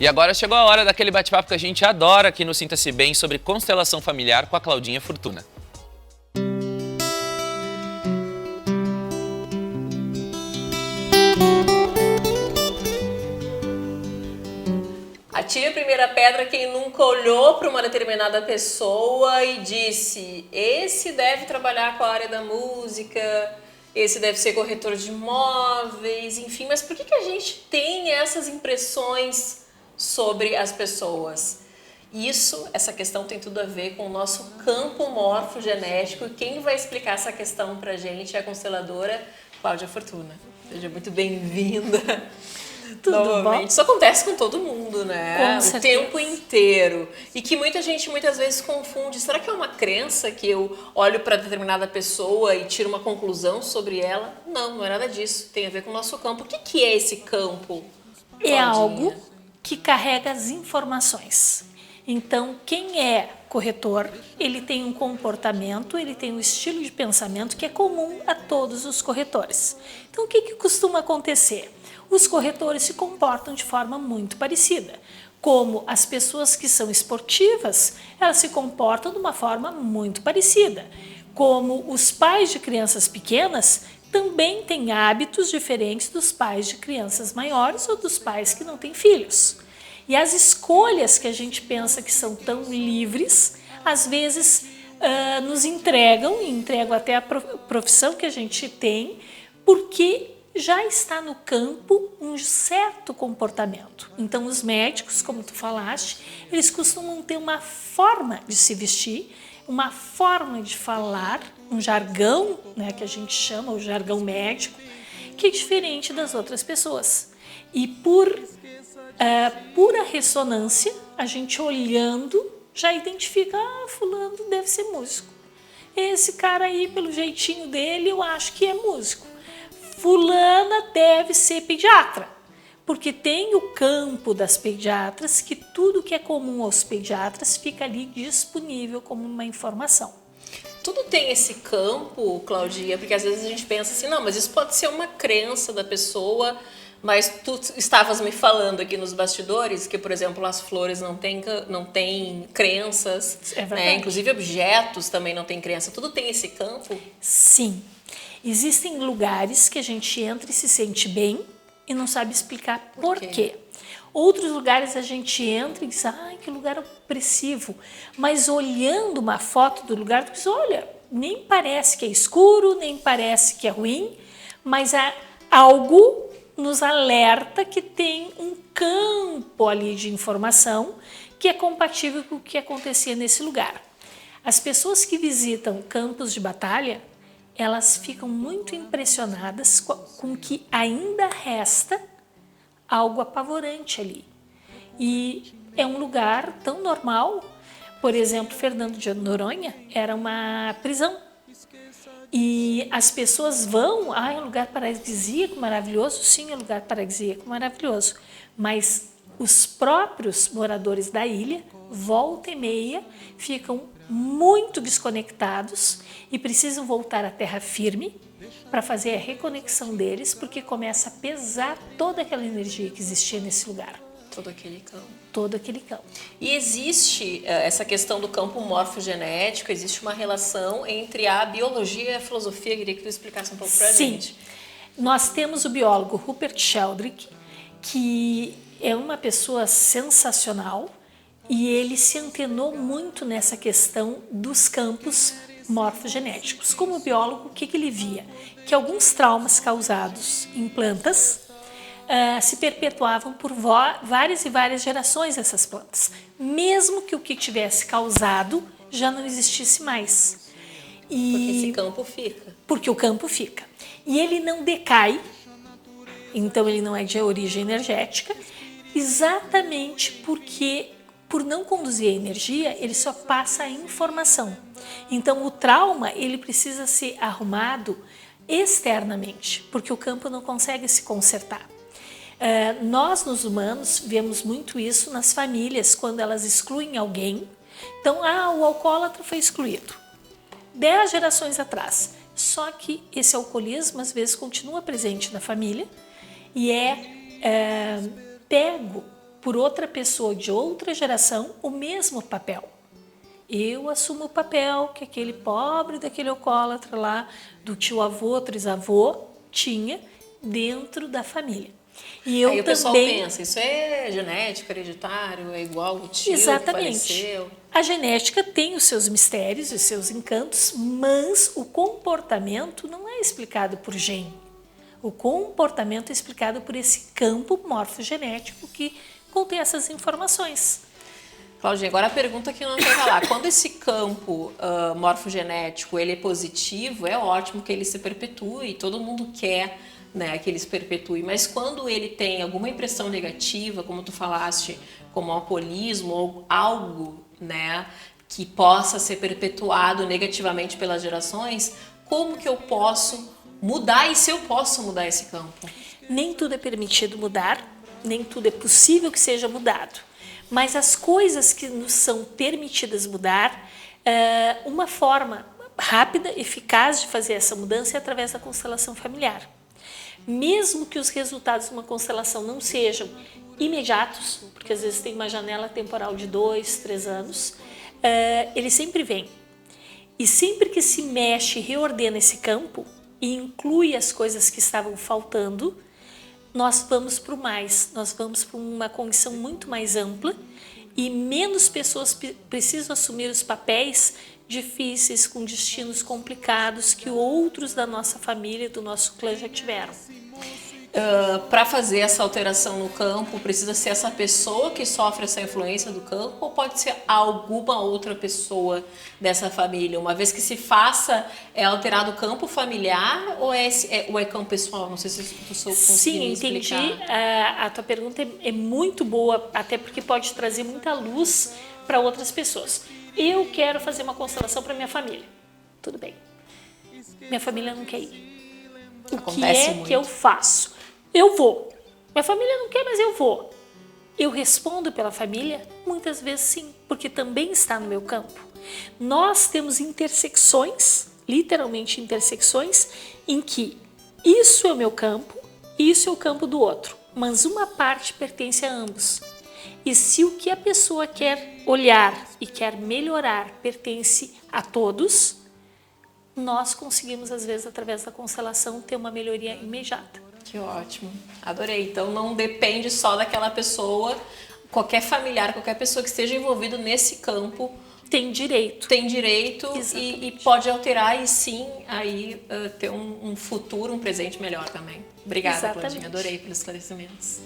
E agora chegou a hora daquele bate-papo que a gente adora aqui no Sinta-se Bem sobre constelação familiar com a Claudinha Fortuna. Atire a primeira pedra quem nunca olhou para uma determinada pessoa e disse: esse deve trabalhar com a área da música, esse deve ser corretor de imóveis, enfim. Mas por que a gente tem essas impressões sobre as pessoas? Essa questão tem tudo a ver com o nosso campo morfogenético. E quem vai explicar essa questão pra gente é a consteladora Cláudia Fortuna. Seja muito bem-vinda. Tudo bom? Isso acontece com todo mundo, né? Com certeza. O tempo inteiro. E que muita gente muitas vezes confunde. Será que é uma crença que eu olho para determinada pessoa e tiro uma conclusão sobre ela? Não, não é nada disso. Tem a ver com o nosso campo. O que é esse campo, Claudinha? É algo que carrega as informações. Então, quem é corretor, ele tem um comportamento, ele tem um estilo de pensamento que é comum a todos os corretores. Então, o que costuma acontecer? Os corretores se comportam de forma muito parecida. Como as pessoas que são esportivas, elas se comportam de uma forma muito parecida. Como os pais de crianças pequenas também têm hábitos diferentes dos pais de crianças maiores ou dos pais que não têm filhos. E as escolhas que a gente pensa que são tão livres, às vezes nos entregam até a profissão que a gente tem, porque já está no campo um certo comportamento. Então, os médicos, como tu falaste, eles costumam ter uma forma de se vestir, uma forma de falar, um jargão, né, que a gente chama o jargão médico, que é diferente das outras pessoas. E por pura ressonância, a gente olhando já identifica: fulano deve ser músico. Esse cara aí, pelo jeitinho dele, eu acho que é músico. Fulana deve ser pediatra, porque tem o campo das pediatras, que tudo que é comum aos pediatras fica ali disponível como uma informação. Tudo tem esse campo, Claudinha, porque às vezes a gente pensa assim: não, mas isso pode ser uma crença da pessoa. Mas tu estavas me falando aqui nos bastidores que, por exemplo, as flores não têm crenças, É verdade. né? Inclusive objetos também não têm crença. Tudo tem esse campo? Sim. Existem lugares que a gente entra e se sente bem e não sabe explicar por quê. Outros lugares a gente entra e diz: ai, que lugar opressivo. Mas olhando uma foto do lugar, tu diz: olha, nem parece que é escuro, nem parece que é ruim, mas algo nos alerta que tem um campo ali de informação que é compatível com o que acontecia nesse lugar. As pessoas que visitam campos de batalha, elas ficam muito impressionadas com que ainda resta algo apavorante ali. E é um lugar tão normal. Por exemplo, Fernando de Noronha era uma prisão. E as pessoas vão: é um lugar paradisíaco, maravilhoso. Sim, é um lugar paradisíaco, maravilhoso. Mas os próprios moradores da ilha, volta e meia, ficam muito desconectados e precisam voltar à terra firme para fazer a reconexão deles, porque começa a pesar toda aquela energia que existia nesse lugar. Todo aquele campo. Todo aquele campo. E existe essa questão do campo morfogenético, existe uma relação entre a biologia e a filosofia. Eu queria que tu explicasse um pouco pra gente. Sim. Nós temos o biólogo Rupert Sheldrake, que é uma pessoa sensacional, e ele se antenou muito nessa questão dos campos morfogenéticos. Como biólogo, o que ele via? Que alguns traumas causados em plantas se perpetuavam por várias e várias gerações dessas plantas, mesmo que o que tivesse causado já não existisse mais. Porque esse campo fica. Porque o campo fica. E ele não decai, então ele não é de origem energética, exatamente porque, por não conduzir a energia, ele só passa a informação. Então o trauma, ele precisa ser arrumado externamente, porque o campo não consegue se consertar. Nós, nos humanos, vemos muito isso nas famílias, quando elas excluem alguém. Então, o alcoólatra foi excluído 10 gerações atrás. Só que esse alcoolismo, às vezes, continua presente na família e é pego por outra pessoa de outra geração o mesmo papel. Eu assumo o papel que aquele pobre daquele alcoólatra lá, do tio-avô, trisavô, tinha dentro da família. E eu Aí o também... pessoal pensa, isso é genético, hereditário, é igual o tio que faleceu. A genética tem os seus mistérios, os seus encantos, mas o comportamento não é explicado por gene. O comportamento é explicado por esse campo morfogenético que contém essas informações. Claudinha, agora a pergunta que não quer calar. Quando esse campo morfogenético ele é positivo, é ótimo que ele se perpetue, todo mundo quer, né, que ele se perpetue, mas quando ele tem alguma impressão negativa, como tu falaste, como alcoolismo ou algo, né, que possa ser perpetuado negativamente pelas gerações, como que eu posso mudar e se eu posso mudar esse campo? Nem tudo é permitido mudar, nem tudo é possível que seja mudado. Mas as coisas que nos são permitidas mudar, uma forma rápida, eficaz de fazer essa mudança é através da constelação familiar. Mesmo que os resultados de uma constelação não sejam imediatos, porque às vezes tem uma janela temporal de 2, 3 anos, ele sempre vem. E sempre que se mexe, reordena esse campo e inclui as coisas que estavam faltando, nós vamos para o mais, nós vamos para uma condição muito mais ampla e menos pessoas precisam assumir os papéis difíceis, com destinos complicados que outros da nossa família, do nosso clã já tiveram. Para fazer essa alteração no campo, precisa ser essa pessoa que sofre essa influência do campo ou pode ser alguma outra pessoa dessa família? Uma vez que se faça, é alterado o campo familiar ou é campo pessoal? Não sei se tu conseguiu me explicar. Sim, entendi. A tua pergunta é muito boa, até porque pode trazer muita luz para outras pessoas. Eu quero fazer uma constelação para minha família. Tudo bem. Minha família não quer ir. O que é que eu faço? Eu vou. Minha família não quer, mas eu vou. Eu respondo pela família? Muitas vezes sim, porque também está no meu campo. Nós temos intersecções, literalmente intersecções, em que isso é o meu campo, isso é o campo do outro, mas uma parte pertence a ambos. E se o que a pessoa quer olhar e quer melhorar pertence a todos, nós conseguimos, às vezes, através da constelação, ter uma melhoria imediata. Que ótimo, adorei. Então não depende só daquela pessoa, qualquer familiar, qualquer pessoa que esteja envolvido nesse campo tem direito. Tem direito e pode alterar e sim aí ter um futuro, um presente melhor também. Obrigada, Claudinha, adorei pelos esclarecimentos.